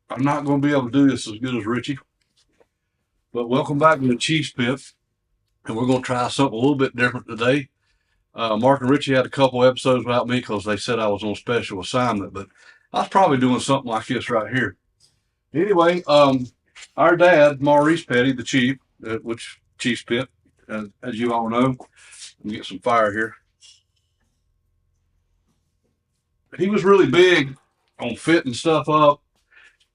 I'm not going to be able to do this as good as Richie. But welcome back to the Chiefs Pit, and we're going to try something a little bit different today. Mark and Richie had a couple episodes without me because they said I was on special assignment, but I was probably doing something like this right here. Anyway, our dad, Maurice Petty, the chief, which Chiefs Pit, as you all know, get some fire here. He was really big on fitting stuff up,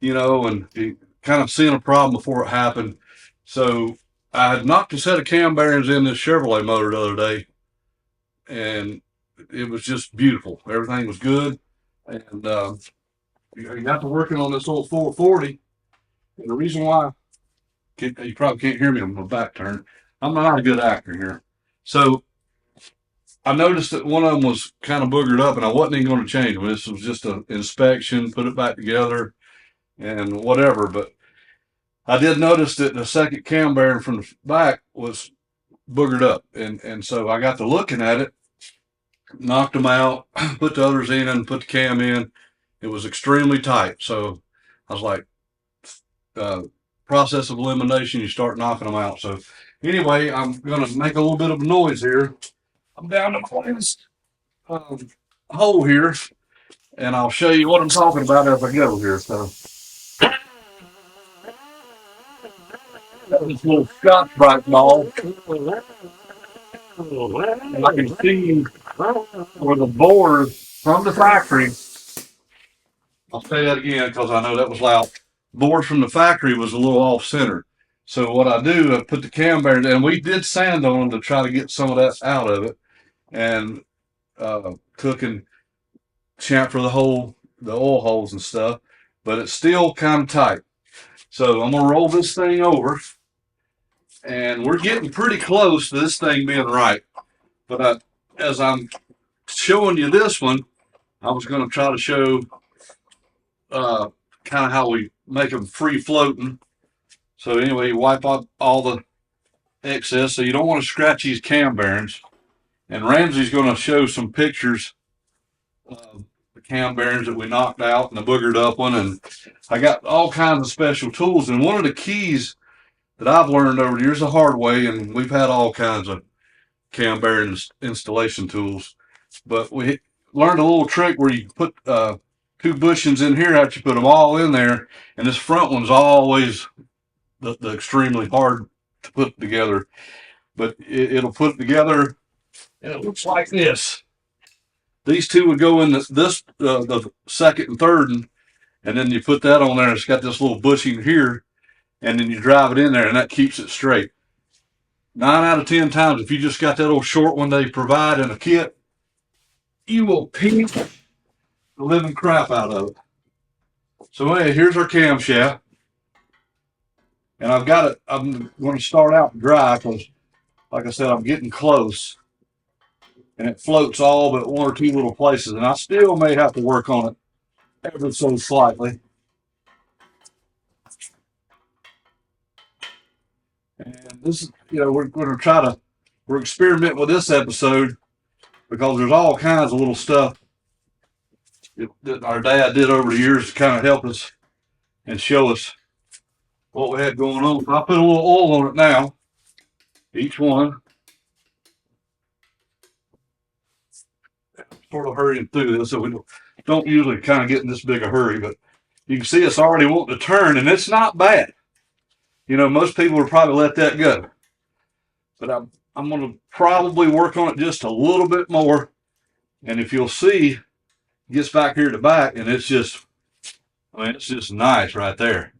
and he kind of seeing a problem before it happened. So I had knocked a set of cam bearings in this Chevrolet motor the other day, and it was just beautiful. Everything was good, and you got to working on this old 440. And the reason why you probably can't hear me on my back turn, I'm not a good actor here. So I noticed that one of them was kind of boogered up, and I wasn't even going to change them. This was just an inspection, put it back together, and whatever. But I did notice that the second cam bearing from the back was boogered up, and so I got to looking at it, knocked them out, put the others in, and put the cam in. It was extremely tight, so I was like, uh, process of elimination. You start knocking them out. So anyway, I'm gonna make a little bit of noise here. I'm down to this hole here, and I'll show you what I'm talking about as I go here. So this little Scotch Brite ball, and I can see where the board from the factory. I'll say that again because I know that was loud. Board from the factory was a little off center. So what I do, I put the cam bearings, and we did sand on them to try to get some of that out of it, and took and chamfer the oil holes and stuff, but it's still kind of tight. So I'm gonna roll this thing over, and we're getting pretty close to this thing being right. But as I'm showing you this one, I was going to try to show kind of how we make them free floating. So anyway, you wipe out all the excess. So you don't want to scratch these cam bearings. And Ramsey's going to show some pictures of the cam bearings that we knocked out and the boogered up one. And I got all kinds of special tools. And one of the keys that I've learned over the years the hard way, and we've had all kinds of cam bearing installation tools, but we learned a little trick where you put two bushings in here after you put them all in there, and this front one's always the extremely hard to put together, but it'll put it together, and it looks like this. These two would go in the second and third, and then you put that on there, and it's got this little bushing here, and then you drive it in there, and that keeps it straight. 9 out of 10 times, if you just got that old short one they provide in a kit, you will pink the living crap out of it. So anyway, here's our camshaft, and I've got it. I'm going to start out dry because, like I said, I'm getting close, and it floats all but one or two little places, and I still may have to work on it ever so slightly. And this is, we're going to we're experimenting with this episode because there's all kinds of little stuff that our dad did over the years to kind of help us and show us what we had going on. So I put a little oil on it now, each one. Sort of hurrying through this, so we don't usually kind of get in this big a hurry, but you can see it's already wanting to turn, and it's not bad. Most people would probably let that go, but I'm going to probably work on it just a little bit more, and if you'll see, it gets back here to back, and it's just nice right there.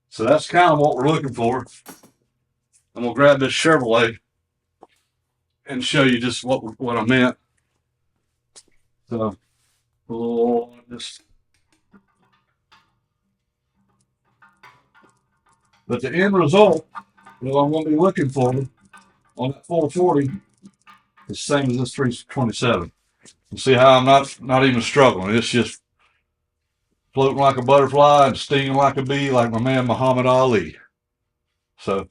So that's kind of what we're looking for. I'm gonna grab this Chevrolet and show you just what I meant. So, just. But the end result, what I'm going to be looking for on that 440 is the same as this 327. You see how I'm not even struggling. It's just floating like a butterfly and stinging like a bee, like my man Muhammad Ali. So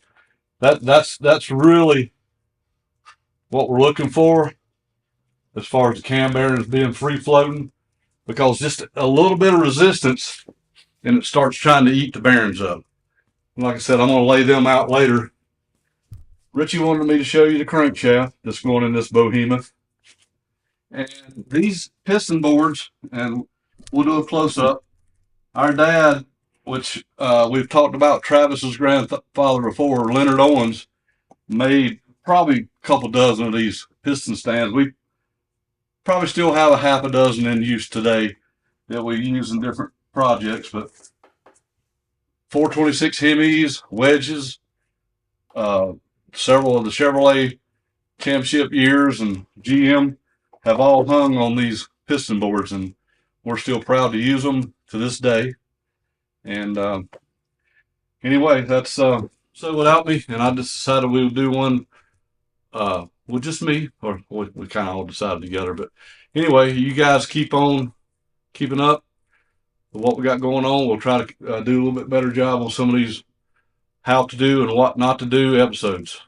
that's really what we're looking for as far as the cam bearings being free floating, because just a little bit of resistance and it starts trying to eat the bearings up. And like I said, I'm going to lay them out later. Richie wanted me to show you the crankshaft that's going in this behemoth. And these piston boards, and we'll do a close up. Our dad, which we've talked about Travis's grandfather before, Leonard Owens, made probably a couple dozen of these piston stands. We probably still have a half a dozen in use today that we use in different projects, but 426 Hemis, wedges, several of the Chevrolet championship years and GM have all hung on these piston boards, and we're still proud to use them to this day. And anyway, that's so without me, and I just decided we would do one with just me, or we kind of all decided together. But anyway, you guys keep on keeping up with what we got going on. We'll try to do a little bit better job on some of these how to do and what not to do episodes.